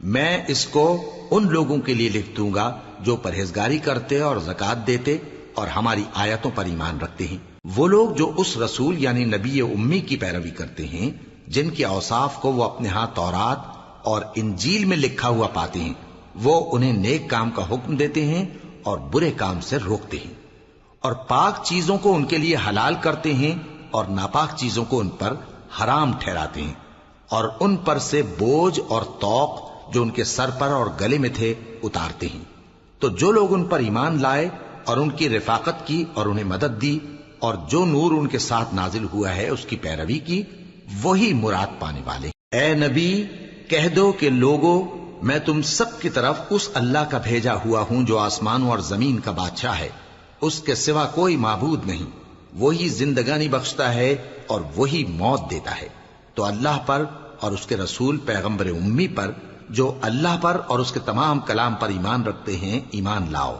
میں اس کو ان لوگوں کے لیے لکھ دوں گا جو پرہیزگاری کرتے اور زکات دیتے اور ہماری آیتوں پر ایمان رکھتے ہیں۔ وہ لوگ جو اس رسول یعنی نبی امی کی پیروی کرتے ہیں جن کے اوصاف کو وہ اپنے ہاں تورات اور انجیل میں لکھا ہوا پاتے ہیں، وہ انہیں نیک کام کا حکم دیتے ہیں اور برے کام سے روکتے ہیں، اور پاک چیزوں کو ان کے لیے حلال کرتے ہیں اور ناپاک چیزوں کو ان پر حرام ٹھہراتے ہیں، اور ان پر سے بوجھ اور طوق جو ان کے سر پر اور گلے میں تھے اتارتے ہیں۔ تو جو لوگ ان پر ایمان لائے اور ان کی رفاقت کی اور انہیں مدد دی اور جو نور ان کے ساتھ نازل ہوا ہے اس کی پیروی کی، وہی مراد پانے والے۔ اے نبی کہہ دو کہ لوگو، میں تم سب کی طرف اس اللہ کا بھیجا ہوا ہوں جو آسمانوں اور زمین کا بادشاہ ہے، اس کے سوا کوئی معبود نہیں، وہی زندگانی بخشتا ہے اور وہی موت دیتا ہے۔ تو اللہ پر اور اس کے رسول پیغمبر امی پر جو اللہ پر اور اس کے تمام کلام پر ایمان رکھتے ہیں ایمان لاؤ۔